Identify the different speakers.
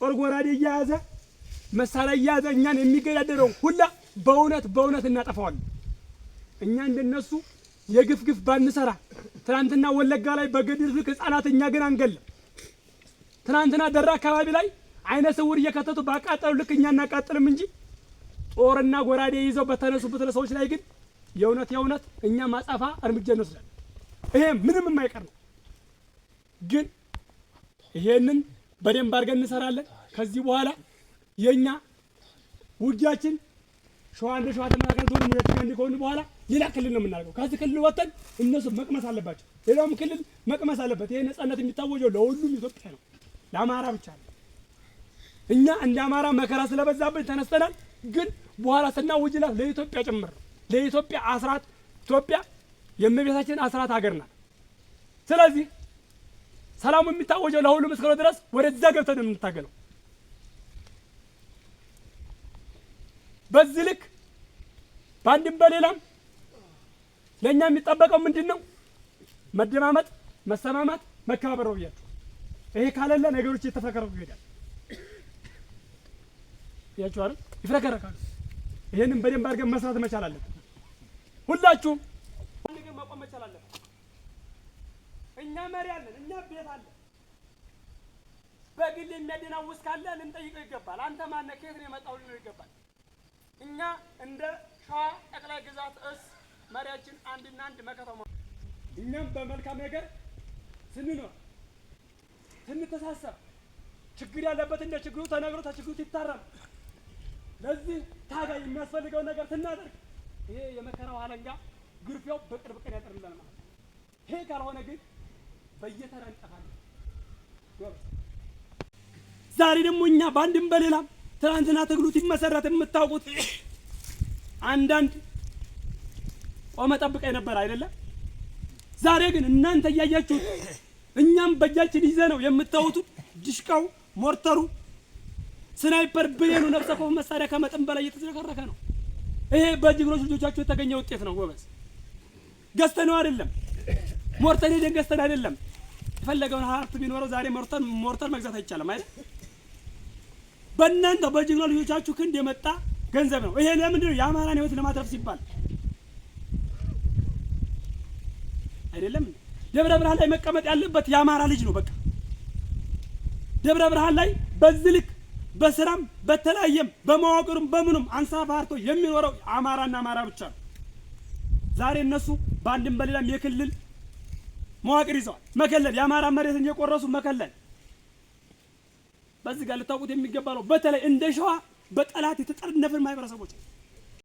Speaker 1: ጦር ጎራዴ እየያዘ መሳሪያ እየያዘ እኛን የሚገዳደረው ሁላ በእውነት እናጠፋዋለን። እኛ እንደነሱ የግፍግፍ ባንሰራ ትናንትና ወለጋ ላይ በገድል ልክ ህፃናት እኛ ግን አንገልም። ትናንትና ደራ አካባቢ ላይ አይነ ስውር እየከተቱ ባቃጠሉ ልክ እኛ እናቃጥልም እንጂ ጦርና ጎራዴ ይዘው በተነሱበት ሰዎች ላይ ግን የእውነት እኛ ማጻፋ እርምጃ እንወስዳለን። ይሄ ምንም የማይቀር ነው። ግን ይሄንን በደንብ አድርገን እንሰራለን። ከዚህ በኋላ የኛ ውጊያችን ሸዋ እንደ ሸዋ ተመካከለ ዞን ሙያችን እንዲሆን በኋላ ሌላ ክልል ነው የምናደርገው። ከዚህ ክልል ወጥተን እነሱ መቅመስ አለባቸው፣ ሌላውም ክልል መቅመስ አለበት። ይሄ ነፃነት የሚታወጀው ለሁሉም ኢትዮጵያ ነው፣ ለአማራ ብቻ ነው። እኛ እንደ አማራ መከራ ስለበዛብን ተነስተናል። ግን በኋላ ስናውጅላት ለኢትዮጵያ ጭምር ነው። ለኢትዮጵያ አስራት ኢትዮጵያ የእመቤታችን አስራት ሀገር ናት። ስለዚህ ሰላሙ የሚታወጀው ለሁሉም እስከሆነ ድረስ ወደዛ ገብተን የምንታገለው። በዚህ ልክ በአንድም በሌላም ለእኛ የሚጠበቀው ምንድን ነው? መደማመጥ፣ መሰማማት፣ መከባበር ነው ብያችሁ። ይሄ ካለለ ነገሮች እየተፈረከረኩ ይሄዳል። ያችሁ አይደል? ይፍረከረካሉ። ይሄንን በደንብ አድርገን መስራት መቻል አለብን። ሁላችሁም ነገር ማቆም መቻል አለብን። እኛ መሪ አለን፣ እኛ ቤት አለን። በግል የሚያደናውስ ካለ ልንጠይቀው ይገባል። አንተ ማነህ? ከየት ነው የመጣው? ልንለው ይገባል። እኛ እንደ ሸዋ ጠቅላይ ግዛት እስ መሪያችን አንድና አንድ መከተማ። እኛም በመልካም ነገር ስንኖር ስንተሳሰብ ችግር ያለበት እንደ ችግሩ ተነግሮ ተችግሩ ይታረም። ለዚህ ታጋይ የሚያስፈልገው ነገር ስናደርግ ይሄ የመከራው አለንጋ ግርፊያው በቅርብ ቀን ያጠርልናል ማለት ነው። ይሄ ካልሆነ ግን በየተራ እንጠፋለን። ዛሬ ደግሞ እኛ በአንድም በሌላም ትናንትና ትግሉ ሲመሰረት የምታውቁት አንዳንድ ቆመ ጠብቀኝ ነበር አይደለም። ዛሬ ግን እናንተ እያያችሁት እኛም በእጃችን ይዘ ነው የምታዩት። ድሽቃው፣ ሞርተሩ፣ ስናይፐር፣ ብሬኑ፣ ነፍሰ ወከፍ መሳሪያ ከመጠን በላይ እየተዝረከረከ ነው። ይሄ በጀግኖች ልጆቻችሁ የተገኘ ውጤት ነው ጎበዝ። ገዝተነው አይደለም፣ ሞርተር ሄደን ገዝተን አይደለም። የፈለገውን ሀብት ቢኖረው ዛሬ ሞርተር መግዛት አይቻልም አይደል? በእናንተ በጀግኖች ልጆቻችሁ ክንድ የመጣ ገንዘብ ነው። ይሄ ለምንድን ነው? የአማራን ህይወት ለማትረፍ ሲባል አይደለም። ደብረ ብርሃን ላይ መቀመጥ ያለበት የአማራ ልጅ ነው። በቃ ደብረ ብርሃን ላይ በዚህ ልክ በስራም በተለያየም በመዋቅሩም በምኑም አንሳፋርቶ የሚኖረው አማራና አማራ ብቻ ነው። ዛሬ እነሱ በአንድም በሌላም የክልል መዋቅር ይዘዋል። መከለል፣ የአማራ መሬትን እየቆረሱ መከለል። በዚህ ጋር ልታውቁት የሚገባ ነው። በተለይ እንደ ሸዋ በጠላት የተጠረነፍን ማህበረሰቦች